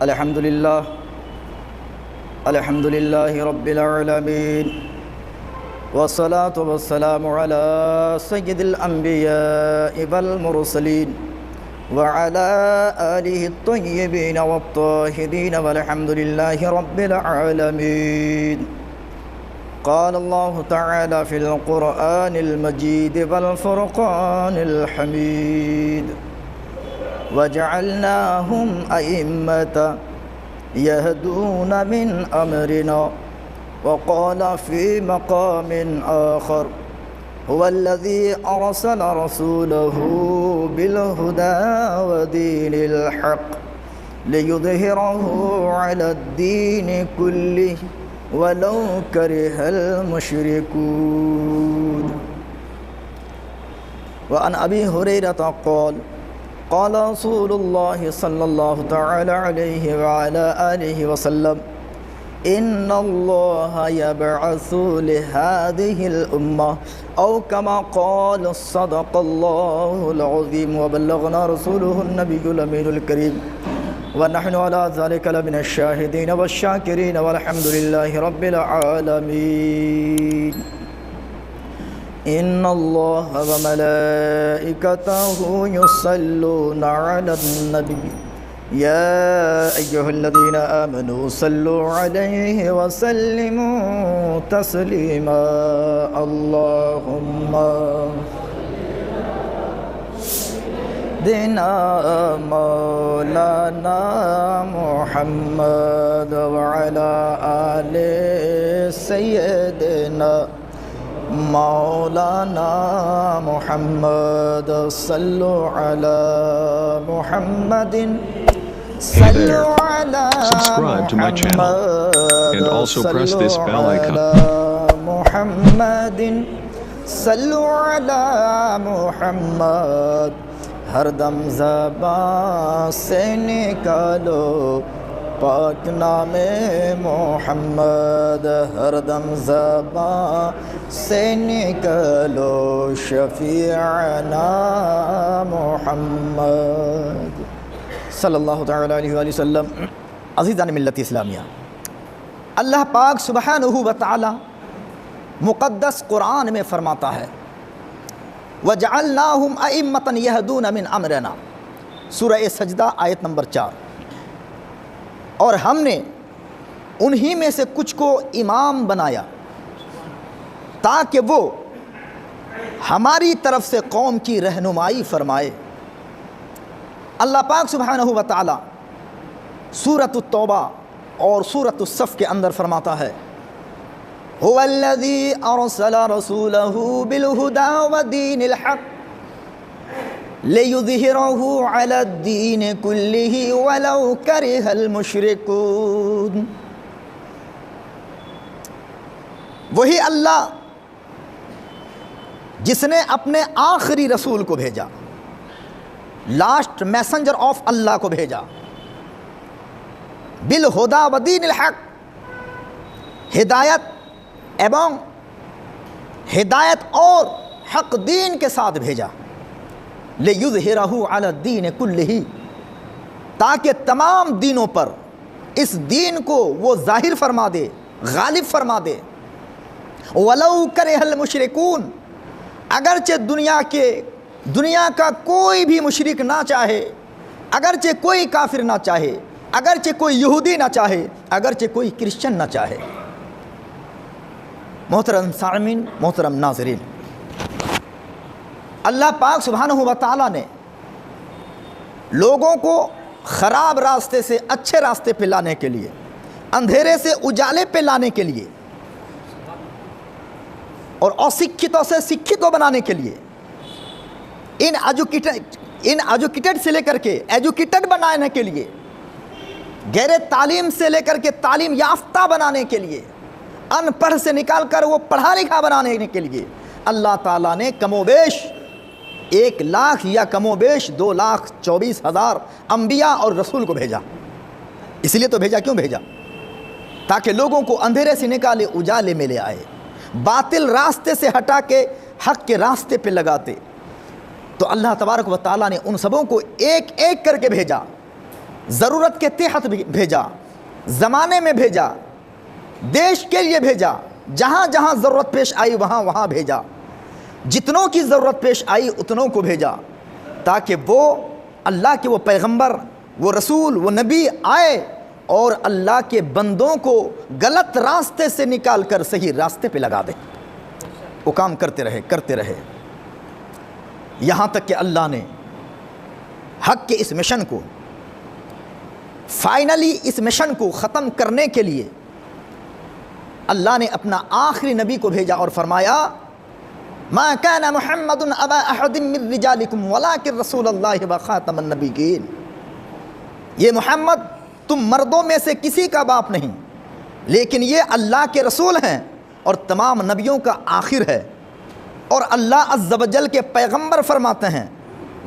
الحمد لله رب العالمين والصلاة والسلام على سيد الأنبياء والمرسلين وعلى آله الطيبين والطاهرين والحمد لله رب العالمين. قال الله تعالى في القرآن المجيد والفرقان الحميد: وجعلناهم أئمة يهدون من أمرنا. وقال في مقام آخر: هو الذي أرسل رسوله بالهدى ودين الحق ليظهره على الدين كله ولو كره المشركون. وعن أبي هريرة قال: قال رسول الله صلى الله تعالى عليه وعلى آله وسلم: إن الله يبعث لهذه الأمة، أو كما قال صدق الله العظيم وبلغنا رسوله النبي الأمين الكريم ونحن على ذلك لمن الشاهدين والشاكرين والحمد لله رب العالمين. إن الله وملائكته يصلون على النبي يا أيها الذين آمنوا صلوا عليه وسلموا تسليما. اللهم دنا مولانا محمد وعلى آل سيدنا مولانا محمد. صلوا على محمد. Hey there, subscribe to my channel and also press this bell icon. محمد صلوا على محمد. ہر دم زبان سے نکالو پاک نام محمد. ہر دم زبان سے نکالو شفیعنا محمد صلی اللہ تعالیٰ علیہ وآلہ وسلم. عزیزان ملت اسلامیہ، اللہ پاک سبحانہ و تعالی مقدس قرآن میں فرماتا ہے: وَجَعَلْنَاهُمْ أَئِمَّةً يَهْدُونَ مِنْ أَمْرِنَا، سورہ سجدہ آیت نمبر 4. اور ہم نے انہی میں سے کچھ کو امام بنایا تاکہ وہ ہماری طرف سے قوم کی رہنمائی فرمائے. اللہ پاک سبحانہ و تعالی سورۃ التوبہ اور سورۃ الصف کے اندر فرماتا ہے: هو الذي أرسل رسوله بالهدى ودين الحق ليظهره على الدين كله ولو كره المشركون. وہی اللہ جس نے اپنے آخری رسول کو بھیجا، لاسٹ میسنجر آف اللہ کو بھیجا، بالہدا ودین الحق، ہدایت اور حق دین کے ساتھ بھیجا. لِيُظْهِرَهُ عَلَى الدِّينِ كُلِّهِ، تاکہ تمام دینوں پر اس دین کو وہ ظاہر فرما دے، غالب فرما دے. وَلَوْ كَرِهَ الْمُشْرِكُونَ، اگرچہ دنیا کا کوئی بھی مشرک نہ چاہے، اگرچہ کوئی کافر نہ چاہے، اگرچہ کوئی یہودی نہ چاہے، اگرچہ کوئی کرسچن نہ چاہے. محترم سامعین، محترم ناظرین، اللہ پاک سبحانہ و تعالیٰ نے لوگوں کو خراب راستے سے اچھے راستے پہ لانے کے لیے، اندھیرے سے اجالے پہ لانے کے لیے، اور اسکھتوں سے سکھتوں بنانے کے لیے، ان ایجوکیٹڈ سے لے کر کے ایجوکیٹڈ بنانے کے لیے، غیر تعلیم سے لے کر کے تعلیم یافتہ بنانے کے لیے، ان پڑھ سے نکال کر وہ پڑھا لکھا بنانے کے لیے اللہ تعالیٰ نے کم و بیش 1 لاکھ یا کم و بیش 2,24,000 انبیاء اور رسول کو بھیجا. اس لیے تو بھیجا، کیوں بھیجا؟ تاکہ لوگوں کو اندھیرے سے نکالے اجالے میں لے آئے، باطل راستے سے ہٹا کے حق کے راستے پہ لگاتے. تو اللہ تبارک و تعالیٰ نے ان سبوں کو ایک ایک کر کے بھیجا. ضرورت کے تحت بھیجا، زمانے میں بھیجا، دیش کے لیے بھیجا، جہاں جہاں ضرورت پیش آئی وہاں وہاں بھیجا، جتنوں کی ضرورت پیش آئی اتنوں کو بھیجا، تاکہ وہ اللہ کے وہ پیغمبر، وہ رسول، وہ نبی آئے اور اللہ کے بندوں کو غلط راستے سے نکال کر صحیح راستے پہ لگا دے۔ وہ کام کرتے رہے یہاں تک کہ اللہ نے حق کے اس مشن کو فائنلی، اس مشن کو ختم کرنے کے لیے اللہ نے اپنا آخری نبی کو بھیجا اور فرمایا ما كان محمد ابا احد من رجالکم ولکن رسول اللہ وخاتم النبیین، یہ محمد تم مردوں میں سے کسی کا باپ نہیں، لیکن یہ اللہ کے رسول ہیں اور تمام نبیوں کا آخر ہے۔ اور اللہ عز و جل کے پیغمبر فرماتے ہیں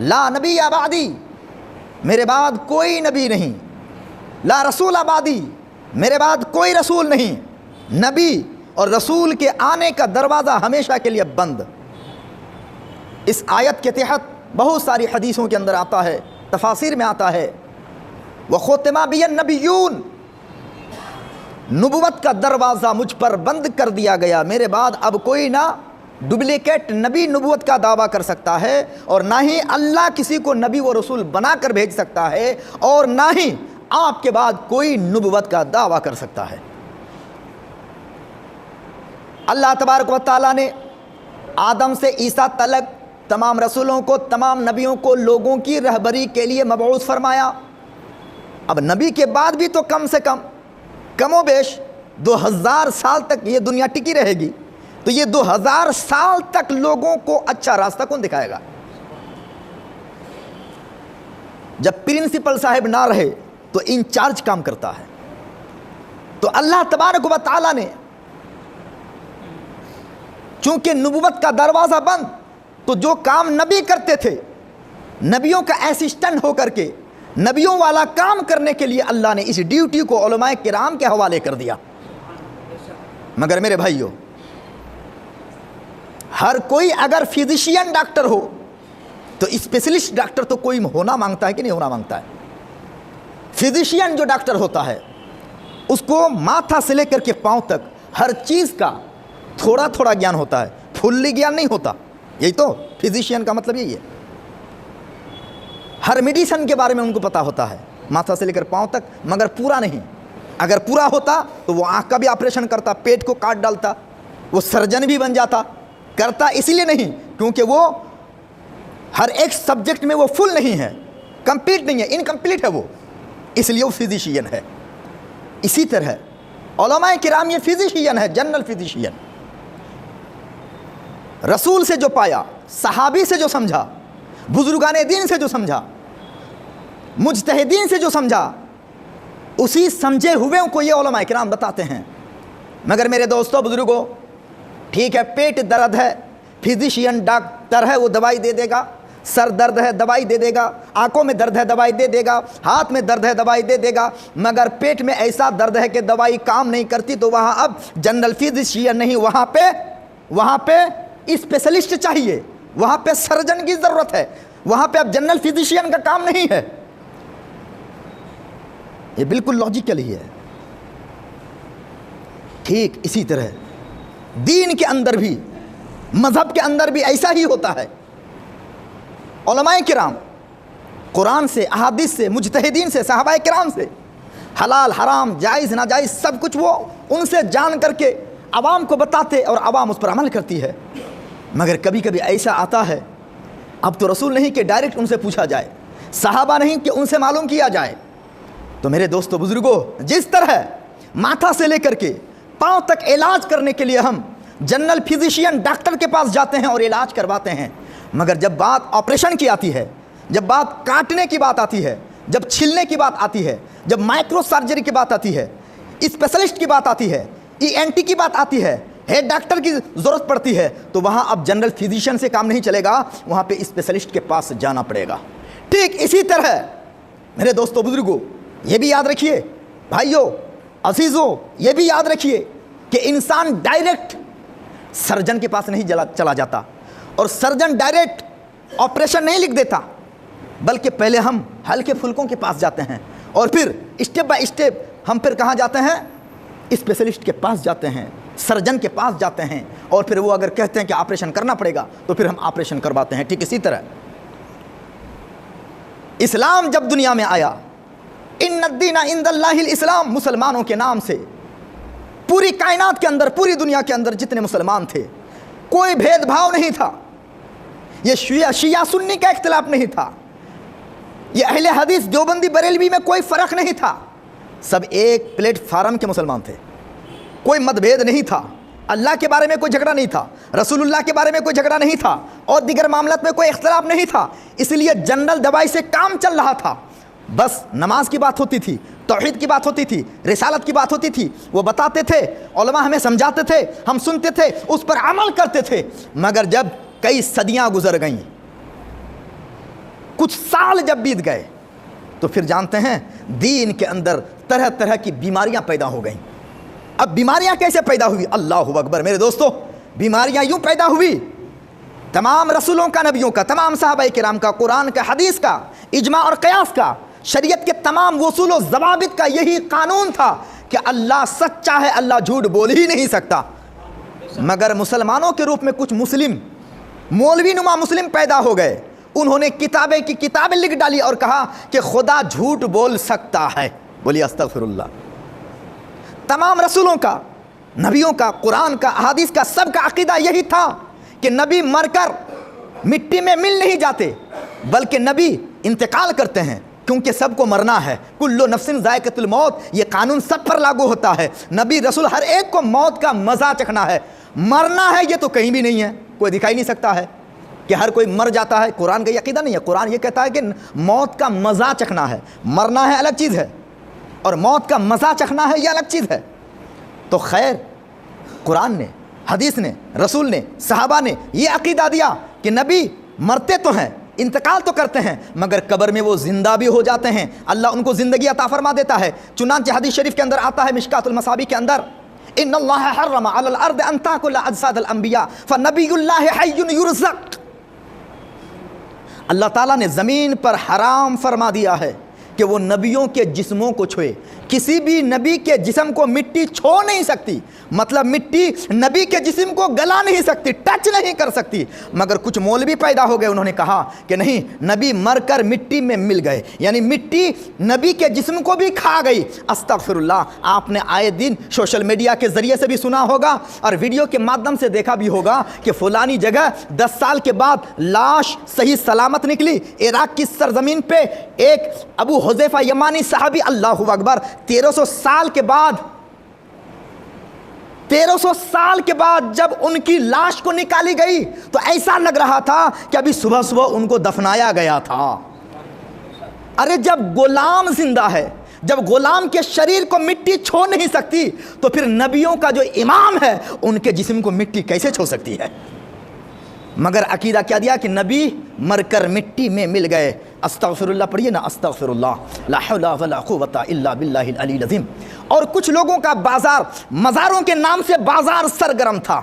لا نبی بعدی، میرے بعد کوئی نبی نہیں، لا رسول بعدی، میرے بعد کوئی رسول نہیں۔ نبی اور رسول کے آنے کا دروازہ ہمیشہ کے لیے بند۔ اس آیت کے تحت بہت ساری حدیثوں کے اندر آتا ہے، تفاسیر میں آتا ہے وَخُتِمَ بِيَ النَّبِيُّونَ، نبوت کا دروازہ مجھ پر بند کر دیا گیا، میرے بعد اب کوئی نہ ڈپلیکیٹ نبی نبوت کا دعویٰ کر سکتا ہے، اور نہ ہی اللہ کسی کو نبی و رسول بنا کر بھیج سکتا ہے، اور نہ ہی آپ کے بعد کوئی نبوت کا دعویٰ کر سکتا ہے۔ اللہ تبارک و تعالیٰ نے آدم سے عیسیٰ تلک تمام رسولوں کو، تمام نبیوں کو لوگوں کی رہبری کے لیے مبعوث فرمایا۔ اب نبی کے بعد بھی تو کم و بیش 2000 سال تک یہ دنیا ٹکی رہے گی، تو یہ 2000 سال تک لوگوں کو اچھا راستہ کون دکھائے گا؟ جب پرنسپل صاحب نہ رہے تو انچارج کام کرتا ہے۔ تو اللہ تبارک و تعالیٰ نے چونکہ نبوت کا دروازہ بند، تو جو کام نبی کرتے تھے، نبیوں کا اسسٹنٹ ہو کر کے نبیوں والا کام کرنے کے لیے اللہ نے اس ڈیوٹی کو علماء کرام کے حوالے کر دیا۔ مگر میرے بھائیو، ہر کوئی اگر فزیشین ڈاکٹر ہو تو اسپیشلسٹ ڈاکٹر تو کوئی ہونا مانگتا ہے کہ نہیں ہونا مانگتا ہے؟ فزیشین جو ڈاکٹر ہوتا ہے اس کو ماتھا سے لے کر کے پاؤں تک ہر چیز کا تھوڑا تھوڑا گیان ہوتا ہے، فلی گیان نہیں ہوتا۔ یہی تو فزیشین کا مطلب یہی ہے، ہر میڈیسن کے بارے میں ان کو پتہ ہوتا ہے، ماتھا سے لے کر پاؤں تک، مگر پورا نہیں۔ اگر پورا ہوتا تو وہ آنکھ کا بھی آپریشن کرتا، پیٹ کو کاٹ ڈالتا، وہ سرجن بھی بن جاتا۔ کرتا اس لیے نہیں کیونکہ وہ ہر ایک سبجیکٹ میں وہ فل نہیں ہے، کمپلیٹ نہیں ہے، انکمپلیٹ ہے وہ، اس لیے وہ فزیشین ہے۔ اسی طرح علماء کرام یہ فزیشین ہے، جنرل فزیشین۔ رسول سے جو پایا، صحابی سے جو سمجھا، بزرگان دین سے جو سمجھا، مجتہدین سے جو سمجھا، اسی سمجھے ہوئے کو یہ علماء کرام بتاتے ہیں۔ مگر میرے دوستوں، بزرگوں، ٹھیک ہے پیٹ درد ہے، فزیشین ڈاکٹر ہے، وہ دوائی دے دے گا، سر درد ہے دوائی دے دے گا، آنکھوں میں درد ہے دوائی دے دے گا، ہاتھ میں درد ہے دوائی دے دے گا، مگر پیٹ میں ایسا درد ہے کہ دوائی کام نہیں کرتی، تو وہاں اب جنرل فزیشین نہیں، وہاں پہ اسپیشلسٹ چاہیے، وہاں پہ سرجن کی ضرورت ہے، وہاں پہ اب جنرل فزیشین کا کام نہیں ہے۔ یہ بالکل لاجیکل ہی ہے۔ ٹھیک اسی طرح دین کے اندر بھی، مذہب کے اندر بھی ایسا ہی ہوتا ہے۔ علماء کرام قرآن سے، احادیث سے، مجتہدین سے، صحابہ کرام سے حلال حرام جائز ناجائز سب کچھ وہ ان سے جان کر کے عوام کو بتاتے اور عوام اس پر عمل کرتی ہے۔ مگر کبھی کبھی ایسا آتا ہے، اب تو رسول نہیں کہ ڈائریکٹ ان سے پوچھا جائے، صحابہ نہیں کہ ان سے معلوم کیا جائے۔ تو میرے دوستو بزرگوں، جس طرح ماتھا سے لے کر کے پاؤں تک علاج کرنے کے لیے ہم جنرل فزیشین ڈاکٹر کے پاس جاتے ہیں اور علاج کرواتے ہیں، مگر جب بات آپریشن کی آتی ہے، جب بات کاٹنے کی بات آتی ہے، جب چھلنے کی بات آتی ہے، جب مائکرو سرجری کی بات آتی ہے، اسپیشلسٹ کی بات آتی ہے، ENT کی بات آتی ہے، ہیڈ ڈاکٹر کی ضرورت پڑتی ہے، تو وہاں اب جنرل فزیشین سے کام نہیں چلے گا، وہاں پہ اسپیشلسٹ کے پاس جانا پڑے گا۔ ٹھیک اسی طرح میرے دوستو بزرگوں، یہ بھی یاد رکھیے، بھائیوں عزیزوں، یہ بھی یاد رکھیے کہ انسان ڈائریکٹ سرجن کے پاس نہیں چلا جاتا، اور سرجن ڈائریکٹ آپریشن نہیں لکھ دیتا، بلکہ پہلے ہم ہلکے پھلکوں کے پاس جاتے ہیں، اور پھر اسٹیپ بائی اسٹیپ ہم پھر کہاں جاتے ہیں؟ اسپیشلسٹ کے پاس جاتے ہیں، سرجن کے پاس جاتے ہیں، اور پھر وہ اگر کہتے ہیں کہ آپریشن کرنا پڑے گا تو پھر ہم آپریشن کرواتے ہیں۔ ٹھیک اسی طرح اسلام جب دنیا میں آیا، ان الدین عند اللہ الاسلام، مسلمانوں کے نام سے پوری کائنات کے اندر، پوری دنیا کے اندر جتنے مسلمان تھے، کوئی بھید بھاؤ نہیں تھا، یہ شیعہ سنی کا اختلاف نہیں تھا، یہ اہل حدیث دیوبندی بریلوی میں کوئی فرق نہیں تھا، سب ایک پلیٹ فارم کے مسلمان تھے، کوئی مت بھید نہیں تھا، اللہ کے بارے میں کوئی جھگڑا نہیں تھا، رسول اللہ کے بارے میں کوئی جھگڑا نہیں تھا، اور دیگر معاملات میں کوئی اختلاف نہیں تھا۔ اس لیے جنرل دوائی سے کام چل رہا تھا، بس نماز کی بات ہوتی تھی، توحید کی بات ہوتی تھی، رسالت کی بات ہوتی تھی، وہ بتاتے تھے، علماء ہمیں سمجھاتے تھے، ہم سنتے تھے، اس پر عمل کرتے تھے۔ مگر جب کئی صدیاں گزر گئیں، کچھ سال جب بیت گئے، تو پھر جانتے ہیں دین کے اندر طرح طرح کی بیماریاں پیدا ہو گئیں۔ اب بیماریاں کیسے پیدا ہوئی؟ اللہ اکبر میرے دوستو، بیماریاں یوں پیدا ہوئی، تمام رسولوں کا، نبیوں کا، تمام صحابہ کرام کا، قرآن کا، حدیث کا، اجماع اور قیاس کا، شریعت کے تمام اصول و ضوابط کا یہی قانون تھا کہ اللہ سچا ہے، اللہ جھوٹ بول ہی نہیں سکتا۔ مگر مسلمانوں کے روپ میں کچھ مسلم، مولوی نما مسلم پیدا ہو گئے، انہوں نے کتابیں کی کتابیں لکھ ڈالی اور کہا کہ خدا جھوٹ بول سکتا ہے۔ بولیے استغفر اللہ۔ تمام رسولوں کا، نبیوں کا، قرآن کا، احادیث کا، سب کا عقیدہ یہی تھا کہ نبی مر کر مٹی میں مل نہیں جاتے، بلکہ نبی انتقال کرتے ہیں، کیونکہ سب کو مرنا ہے، کل نفس ذائقۃ الموت، یہ قانون سب پر لاگو ہوتا ہے، نبی رسول ہر ایک کو موت کا مزہ چکھنا ہے۔ مرنا ہے یہ تو کہیں بھی نہیں ہے، کوئی دکھائی نہیں سکتا ہے کہ ہر کوئی مر جاتا ہے، قرآن کا یہ عقیدہ نہیں ہے۔ قرآن یہ کہتا ہے کہ موت کا مزہ چکھنا ہے، مرنا ہے الگ چیز ہے، اور موت کا مزہ چکھنا ہے یہ الگ چیز ہے۔ تو خیر، قرآن نے، حدیث نے، رسول نے، صحابہ نے یہ عقیدہ دیا کہ نبی مرتے تو ہیں، انتقال تو کرتے ہیں، مگر قبر میں وہ زندہ بھی ہو جاتے ہیں، اللہ ان کو زندگی عطا فرما دیتا ہے۔ چنانچہ حدیث شریف کے اندر آتا ہے، مشکات المصابیح کے اندر، ان اللہ حرم علی الارض ان تاکل اجساد الانبیاء فنبی اللہ حی یرزق۔ اللہ تعالیٰ نے زمین پر حرام فرما دیا ہے کہ وہ نبیوں کے جسموں کو چھوئے، کسی بھی نبی کے جسم کو مٹی چھو نہیں سکتی، مطلب مٹی نبی کے جسم کو گلا نہیں سکتی، ٹچ نہیں کر سکتی۔ مگر کچھ مولوی پیدا ہو گئے، انہوں نے کہا کہ نہیں، نبی مر کر مٹی میں مل گئے، یعنی مٹی نبی کے جسم کو بھی کھا گئی۔ استغفر اللہ۔ آپ نے آئے دن سوشل میڈیا کے ذریعے سے بھی سنا ہوگا اور ویڈیو کے مادھیم سے دیکھا بھی ہوگا کہ فلانی جگہ 10 سال کے بعد لاش صحیح سلامت نکلی، عراق کی سرزمین پہ ایک ابو حذیفہ یمانی صحابی، اللہ اکبر، 1300 سال کے بعد 1300 سال کے بعد جب ان کی لاش کو نکالی گئی تو ایسا لگ رہا تھا کہ ابھی صبح صبح ان کو دفنایا گیا تھا۔ ارے جب غلام زندہ ہے، جب غلام کے شریر کو مٹی چھو نہیں سکتی تو پھر نبیوں کا جو امام ہے ان کے جسم کو مٹی کیسے چھو سکتی ہے؟ مگر عقیدہ کیا دیا کہ نبی مر کر مٹی میں مل گئے۔ استغفر اللہ پڑھیے نا، استغفر اللہ، لا حول ولا قوت الا باللہ العلی العظیم۔ اور کچھ لوگوں کا بازار، مزاروں کے نام سے بازار سرگرم تھا۔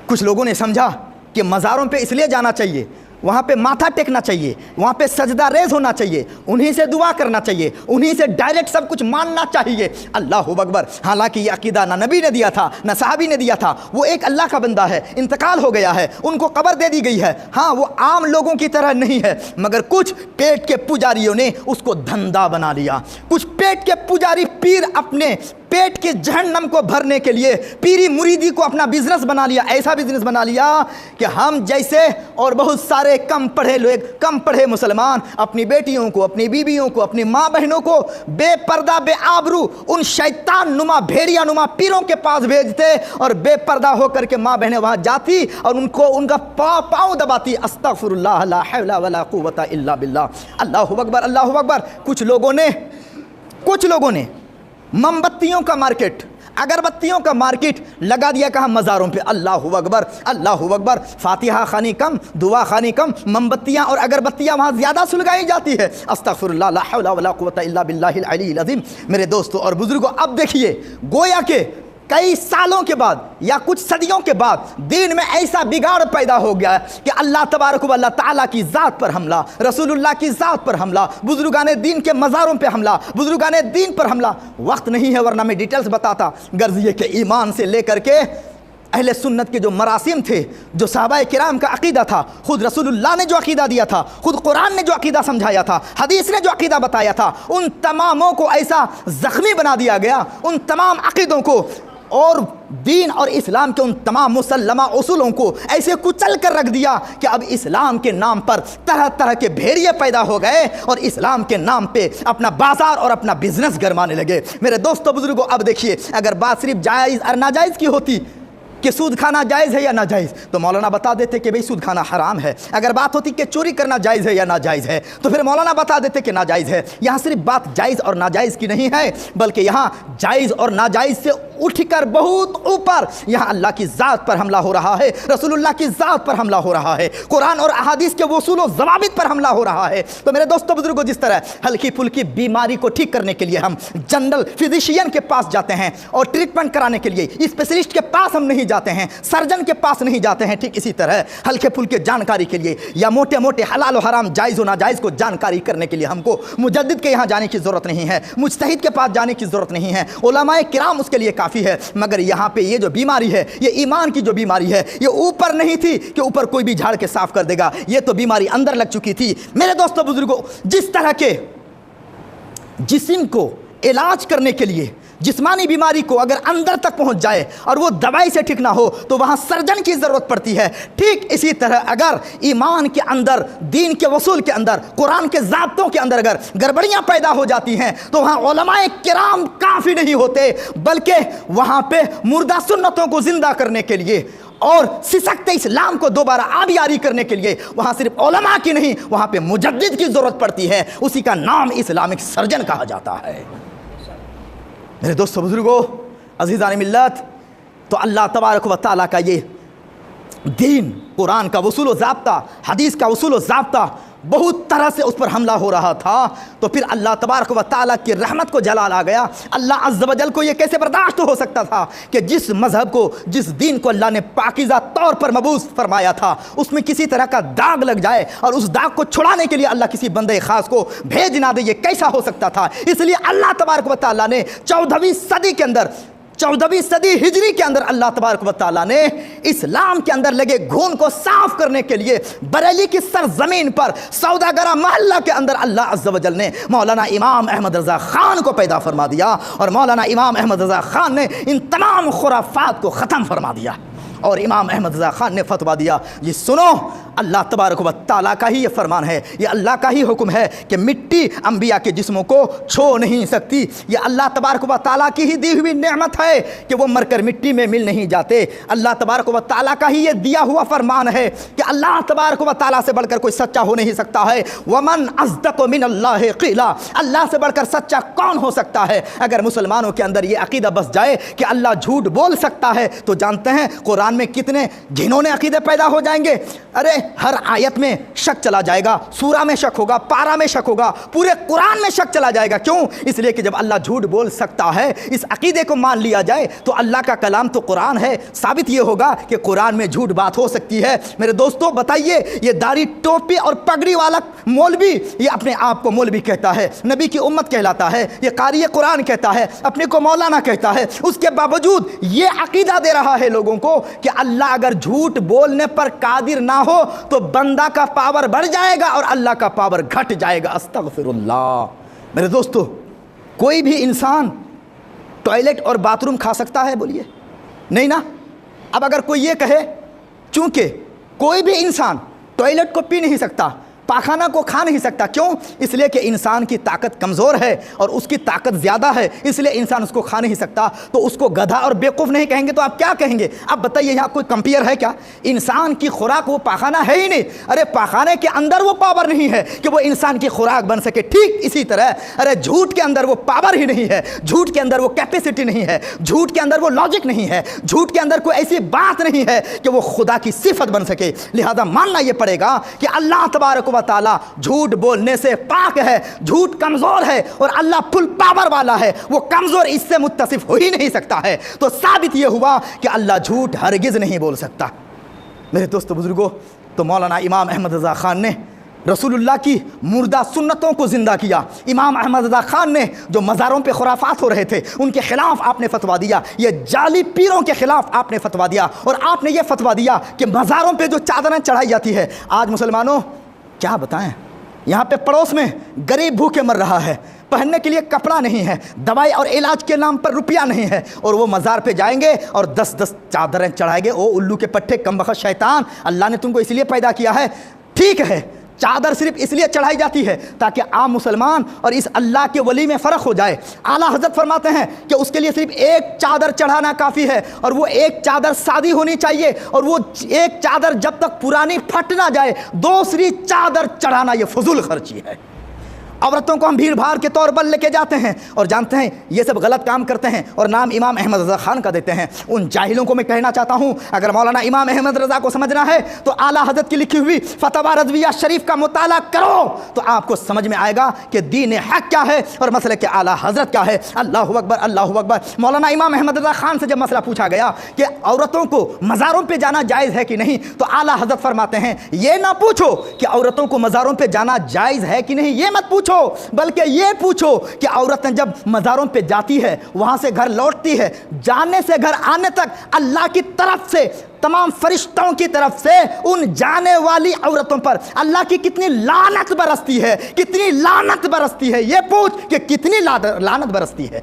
کچھ لوگوں نے سمجھا کہ مزاروں پہ اس لیے جانا چاہیے، وہاں پہ ماتھا ٹیکنا چاہیے، وہاں پہ سجدہ ریز ہونا چاہیے، انہی سے دعا کرنا چاہیے، انہی سے ڈائریکٹ سب کچھ ماننا چاہیے۔ اللہ اکبر۔ حالانکہ یہ عقیدہ نہ نبی نے دیا تھا، نہ صحابی نے دیا تھا، وہ ایک اللہ کا بندہ ہے، انتقال ہو گیا ہے، ان کو قبر دے دی گئی ہے۔ ہاں وہ عام لوگوں کی طرح نہیں ہے، مگر کچھ پیٹ کے پجاریوں نے اس کو دھندا بنا لیا۔ کچھ پیٹ کے پجاری پیر اپنے پیٹ کے جہنم کو بھرنے کے لیے پیری مریدی کو اپنا بزنس بنا لیا، ایسا بزنس بنا لیا کہ ہم جیسے اور بہت سارے کم پڑھے لوگ، کم پڑھے مسلمان اپنی بیٹیوں کو، اپنی بیویوں کو، اپنی ماں بہنوں کو بے پردہ بے آبرو ان شیطان نما بھیڑیا نما پیروں کے پاس بھیجتے، اور بے پردہ ہو کر کے ماں بہنیں وہاں جاتی اور ان کو ان کا پاؤں دباتی۔ استغفر اللہ، لا حول ولا قوت الا باللہ۔ اللہ اکبر، اللہ اکبر۔ کچھ لوگوں نے موم بتیوں کا مارکیٹ، اگربتیوں کا مارکیٹ لگا دیا کہاں؟ مزاروں پہ۔ اللہ اکبر، اللہ اکبر۔ فاتحہ خوانی کم، دعا خوانی کم، موم بتیاں اور اگربتیاں وہاں زیادہ سلگائی جاتی ہے۔ استغفر اللہ، لا حول ولا قوت الا باللہ العلی العظیم۔ میرے دوستو اور بزرگوں، اب دیکھیے گویا کہ کئی سالوں کے بعد یا کچھ صدیوں کے بعد دین میں ایسا بگاڑ پیدا ہو گیا ہے کہ اللہ تبارک و اللہ تعالیٰ کی ذات پر حملہ، رسول اللہ کی ذات پر حملہ، بزرگان دین کے مزاروں پہ حملہ، بزرگان دین پر حملہ۔ وقت نہیں ہے ورنہ میں ڈیٹیلز بتاتا، غرض یہ کہ ایمان سے لے کر کے اہل سنت کے جو مراسم تھے، جو صحابہ کرام کا عقیدہ تھا، خود رسول اللہ نے جو عقیدہ دیا تھا، خود قرآن نے جو عقیدہ سمجھایا تھا، حدیث نے جو عقیدہ بتایا تھا، ان تماموں کو ایسا زخمی بنا دیا گیا، ان تمام عقیدوں کو اور دین اور اسلام کے ان تمام مسلمہ اصولوں کو ایسے کچل کر رکھ دیا کہ اب اسلام کے نام پر طرح طرح کے بھیڑیے پیدا ہو گئے اور اسلام کے نام پہ اپنا بازار اور اپنا بزنس گرمانے لگے۔ میرے دوستو بزرگوں، اب دیکھیے، اگر بات صرف جائز اور ناجائز کی ہوتی کہ سود کھانا جائز ہے یا ناجائز تو مولانا بتا دیتے کہ بھئی سود کھانا حرام ہے۔ اگر بات ہوتی کہ چوری کرنا جائز ہے یا ناجائز ہے تو پھر مولانا بتا دیتے کہ ناجائز ہے۔ یہاں صرف بات جائز اور ناجائز کی نہیں ہے، بلکہ یہاں جائز اور ناجائز سے اٹھ کر بہت اوپر یہاں اللہ کی ذات پر حملہ ہو رہا ہے، رسول اللہ کی ذات پر حملہ ہو رہا ہے، قرآن اور احادیث کے اصول و ضوابط پر حملہ ہو رہا ہے۔ تو میرے دوستو بزرگوں، جس طرح ہلکی پھلکی بیماری کو ٹھیک کرنے کے لیے ہم جنرل فزیشین کے پاس جاتے ہیں اور ٹریٹمنٹ کرانے کے لیے اسپیشلسٹ کے پاس ہم نہیں جاتے ہیں، سرجن کے پاس نہیں جاتے ہیں، ٹھیک اسی طرح ہلکے پھلکے جانکاری کے لیے یا موٹے موٹے حلال و حرام، جائز و ناجائز کو جانکاری کرنے کے لیے ہم کو مجدد کے یہاں جانے کی ضرورت نہیں ہے، مجتہد کے پاس جانے کی ضرورت نہیں ہے، علماء کرام اس کے لیے کافی ہے۔ مگر یہاں پہ یہ جو بیماری ہے، یہ ایمان کی جو بیماری ہے، یہ اوپر نہیں تھی کہ اوپر کوئی بھی جھاڑ کے صاف کر دے گا، یہ تو بیماری اندر لگ چکی تھی۔ میرے دوستو بزرگوں، جس طرح کے جسم کو علاج کرنے کے لیے جسمانی بیماری کو اگر اندر تک پہنچ جائے اور وہ دوائی سے ٹھیک نہ ہو تو وہاں سرجن کی ضرورت پڑتی ہے، ٹھیک اسی طرح اگر ایمان کے اندر، دین کے اصول کے اندر، قرآن کے ضابطوں کے اندر اگر گڑبڑیاں پیدا ہو جاتی ہیں تو وہاں علماء کرام کافی نہیں ہوتے، بلکہ وہاں پہ مردہ سنتوں کو زندہ کرنے کے لیے اور سسکتے اسلام کو دوبارہ آبیاری کرنے کے لیے وہاں صرف علماء کی نہیں، وہاں پہ مجدد کی ضرورت پڑتی ہے، اسی کا نام اسلامک سرجن کہا جاتا ہے۔ میرے دوستو بزرگوں، عزیزان ملت، تو اللہ تبارک و تعالیٰ کا یہ دین، قرآن کا اصول و ضابطہ، حدیث کا اصول و ضابطہ بہت طرح سے اس پر حملہ ہو رہا تھا، تو پھر اللہ تبارک و تعالیٰ کی رحمت کو جلال آ گیا۔ اللہ عز و جل کو یہ کیسے برداشت ہو سکتا تھا کہ جس مذہب کو، جس دین کو اللہ نے پاکیزہ طور پر مبعوث فرمایا تھا، اس میں کسی طرح کا داغ لگ جائے اور اس داغ کو چھڑانے کے لیے اللہ کسی بندے خاص کو بھیج نہ دے، یہ کیسا ہو سکتا تھا؟ اس لیے اللہ تبارک و تعالیٰ نے 14ویں صدی کے اندر، 14ویں صدی ہجری کے اندر اللہ تبارک و تعالیٰ نے اسلام کے اندر لگے گھون کو صاف کرنے کے لیے بریلی کی سرزمین پر سوداگرہ محلہ کے اندر اللہ عز و جل نے مولانا امام احمد رضا خان کو پیدا فرما دیا، اور مولانا امام احمد رضا خان نے ان تمام خرافات کو ختم فرما دیا، اور امام احمد رضا خان نے فتویٰ دیا، یہ سنو، اللہ تبارک و تعالیٰ کا ہی یہ فرمان ہے، یہ اللہ کا ہی حکم ہے کہ مٹی انبیاء کے جسموں کو چھو نہیں سکتی، یہ اللہ تبارک و تعالیٰ کی ہی دی ہوئی نعمت ہے کہ وہ مر کر مٹی میں مل نہیں جاتے، اللہ تبارک و تعالیٰ کا ہی یہ دیا ہوا فرمان ہے کہ اللہ تبارک و تعالیٰ سے بڑھ کر کوئی سچا ہو نہیں سکتا ہے۔ وَمَنْ أَصْدَقُ مِنَ اللَّهِ قِيلًا، اللہ سے بڑھ کر سچا کون ہو سکتا ہے؟ اگر مسلمانوں کے اندر یہ عقیدہ بس جائے کہ اللہ جھوٹ بول سکتا ہے تو جانتے ہیں قرآن میں کتنے گھنونے عقیدے پیدا ہو جائیں گے۔ ارے ہر آیت میں شک چلا جائے گا، سورہ میں شک ہوگا، پارہ میں شک ہوگا، پورے قرآن میں شک چلا جائے گا۔ کیوں؟ اس لیے کہ جب اللہ جھوٹ بول سکتا ہے، اس عقیدے کو مان لیا جائے تو اللہ کا کلام تو قرآن ہے، ثابت یہ ہوگا کہ قرآن میں جھوٹ بات ہو سکتی ہے۔ میرے دوستو بتائیے، یہ داڑھی ٹوپی اور پگڑی والا مولوی یہ اپنے آپ کو مولوی کہتا ہے، نبی کی امت کہلاتا ہے، یہ قاری قرآن کہتا ہے، اپنے کو مولانا کہتا ہے، اس کے باوجود یہ عقیدہ دے رہا ہے لوگوں کو کہ اللہ اگر جھوٹ بولنے پر قادر نہ ہو تو بندہ کا پاور بڑھ جائے گا اور اللہ کا پاور گھٹ جائے گا۔ استغفر اللہ۔ میرے دوستو، کوئی بھی انسان ٹوائلٹ اور باتھ روم کھا سکتا ہے؟ بولیے نہیں نا۔ اب اگر کوئی یہ کہے چونکہ کوئی بھی انسان ٹوائلٹ کو پی نہیں سکتا، پاخانہ کو کھا نہیں سکتا، کیوں؟ اس لیے کہ انسان کی طاقت کمزور ہے اور اس کی طاقت زیادہ ہے، اس لیے انسان اس کو کھا نہیں سکتا، تو اس کو گدھا اور بیوقوف نہیں کہیں گے تو آپ کیا کہیں گے؟ اب بتائیے، یہاں کوئی کمپیئر ہے کیا؟ انسان کی خوراک وہ پاخانہ ہے ہی نہیں، ارے پاخانے کے اندر وہ پاور نہیں ہے کہ وہ انسان کی خوراک بن سکے۔ ٹھیک اسی طرح ارے جھوٹ کے اندر وہ پاور ہی نہیں ہے، جھوٹ کے اندر وہ کیپیسٹی نہیں ہے، جھوٹ کے اندر وہ لاجک نہیں ہے، جھوٹ کے اندر کوئی ایسی بات نہیں ہے کہ وہ خدا کی صفت بن سکے۔ لہذا ماننا یہ پڑے گا کہ اللہ تبارک و تعالیٰ جھوٹ بولنے سے پاک ہے، جھوٹ کمزور ہے اور اللہ فل پاور والا ہے، وہ کمزور اس سے متصف ہو ہی نہیں سکتا ہے۔ تو ثابت یہ ہوا کہ اللہ جھوٹ ہرگز نہیں بول سکتا۔ میرے دوست بزرگوں، تو مولانا امام احمد رضا خان نے رسول اللہ کی مردہ سنتوں کو زندہ کیا۔ امام احمد رضا خان نے جو مزاروں پہ خرافات ہو رہے تھے ان کے خلاف آپ نے فتویٰ دیا، یہ جعلی پیروں کے خلاف آپ نے فتویٰ دیا، اور آپ نے یہ فتویٰ دیا کہ مزاروں پہ جو چادریں چڑھائی جاتی ہے، آج مسلمانوں کیا بتائیں، یہاں پہ پڑوس میں غریب بھوکے مر رہا ہے، پہننے کے لیے کپڑا نہیں ہے، دوائی اور علاج کے نام پر روپیہ نہیں ہے، اور وہ مزار پہ جائیں گے اور 10 چادریں چڑھائیں گے۔ او الو کے پٹھے، کم بخت شیطان، اللہ نے تم کو اس لیے پیدا کیا ہے۔ ٹھیک ہے، چادر صرف اس لیے چڑھائی جاتی ہے تاکہ عام مسلمان اور اس اللہ کے ولی میں فرق ہو جائے۔ اعلیٰ حضرت فرماتے ہیں کہ اس کے لیے صرف ایک چادر چڑھانا کافی ہے، اور وہ ایک چادر سادی ہونی چاہیے، اور وہ ایک چادر جب تک پرانی پھٹ نہ جائے دوسری چادر چڑھانا یہ فضول خرچی ہے۔ عورتوں کو ہم بھیڑ بھاڑ کے طور پر لے کے جاتے ہیں اور جانتے ہیں یہ سب غلط کام کرتے ہیں اور نام امام احمد رضا خان کا دیتے ہیں۔ ان جاہلوں کو میں کہنا چاہتا ہوں، اگر مولانا امام احمد رضا کو سمجھنا ہے تو اعلیٰ حضرت کی لکھی ہوئی فتاوی رضویہ شریف کا مطالعہ کرو، تو آپ کو سمجھ میں آئے گا کہ دین حق کیا ہے اور مسئلے کے اعلیٰ حضرت کیا ہے۔ اللہ اکبر، اللہ اکبر۔ مولانا امام احمد رضا خان سے جب مسئلہ پوچھا گیا کہ عورتوں کو مزاروں پہ جانا جائز ہے کہ نہیں، تو اعلیٰ حضرت فرماتے ہیں یہ نہ پوچھو کہ عورتوں کو مزاروں پہ جانا جائز ہے کہ نہیں، یہ مت پوچھو، بلکہ یہ پوچھو کہ عورتیں جب مزاروں پہ جاتی ہے، وہاں سے گھر لوٹتی ہے، جانے سے گھر آنے تک اللہ کی طرف سے، تمام فرشتوں کی طرف سے ان جانے والی عورتوں پر اللہ کی کتنی لعنت برستی ہے، کتنی لعنت برستی ہے، یہ پوچھ کہ کتنی لعنت برستی ہے۔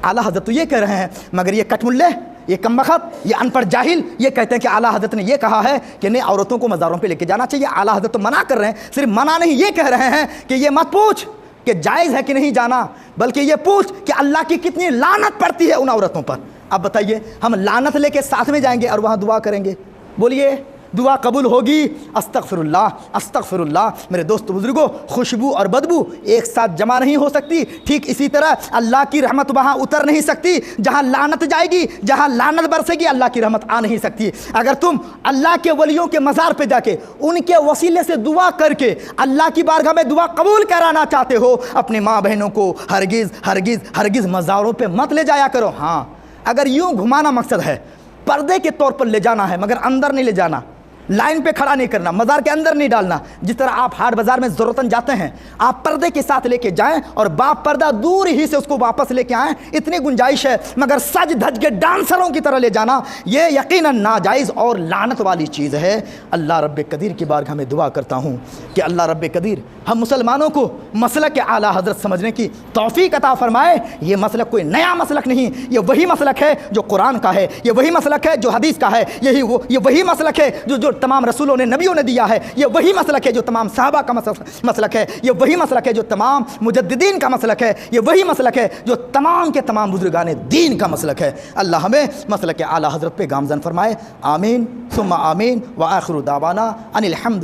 اعلیٰ حضرت تو یہ کہہ رہے ہیں، مگر یہ کٹ ملے، یہ کم بخت، یہ ان پڑھ جاہل یہ کہتے ہیں کہ اعلیٰ حضرت نے یہ کہا ہے کہ نہیں عورتوں کو مزاروں پہ لے کے جانا چاہیے۔ اعلیٰ حضرت تو منع کر رہے ہیں، صرف منع نہیں، یہ کہہ رہے ہیں کہ یہ مت پوچھ کہ جائز ہے کہ نہیں جانا، بلکہ یہ پوچھ کہ اللہ کی کتنی لعنت پڑتی ہے ان عورتوں پر۔ اب بتائیے، ہم لعنت لے کے ساتھ میں جائیں گے اور وہاں دعا کریں گے، بولیے دعا قبول ہوگی؟ استغفر اللہ، استغفر اللہ۔ میرے دوست بزرگوں، خوشبو اور بدبو ایک ساتھ جمع نہیں ہو سکتی، ٹھیک اسی طرح اللہ کی رحمت وہاں اتر نہیں سکتی جہاں لعنت جائے گی، جہاں لعنت برسے گی اللہ کی رحمت آ نہیں سکتی۔ اگر تم اللہ کے ولیوں کے مزار پہ جا کے ان کے وسیلے سے دعا کر کے اللہ کی بارگاہ میں دعا قبول کرانا چاہتے ہو، اپنی ماں بہنوں کو ہرگز ہرگز ہرگز مزاروں پہ مت لے جایا کرو۔ ہاں، اگر یوں گھمانا مقصد ہے، پردے کے طور پر لے جانا ہے مگر اندر نہیں لے جانا، لائن پہ کھڑا نہیں کرنا، مزار کے اندر نہیں ڈالنا، جس طرح آپ ہاٹ بازار میں ضرورتاً جاتے ہیں آپ پردے کے ساتھ لے کے جائیں اور باپ پردہ دور ہی سے اس کو واپس لے کے آئیں، اتنی گنجائش ہے، مگر سج دھج کے ڈانسروں کی طرح لے جانا یہ یقیناً ناجائز اور لعنت والی چیز ہے۔ اللہ رب قدیر کی بارگاہ میں دعا کرتا ہوں کہ اللہ رب قدیر ہم مسلمانوں کو مسلک اعلیٰ حضرت سمجھنے کی توفیق عطا فرمائے۔ یہ مسلک کوئی نیا مسلک نہیں، یہ وہی مسلک ہے جو قرآن کا ہے، یہ وہی مسلک ہے جو حدیث کا ہے، یہ وہی مسلک ہے جو تمام رسولوں نے، نبیوں نے دیا ہے، یہ وہی مسلک ہے جو تمام صحابہ کا مسلک ہے، یہ وہی مسلک ہے جو تمام مجددین کا مسلک ہے، یہ وہی مسلک ہے جو تمام کے تمام بزرگان دین کا مسلک ہے۔ اللہ ہمیں مسلک اعلیٰ حضرت پہ گامزن فرمائے، آمین ثم آمین، وآخر دعوانا ان الحمد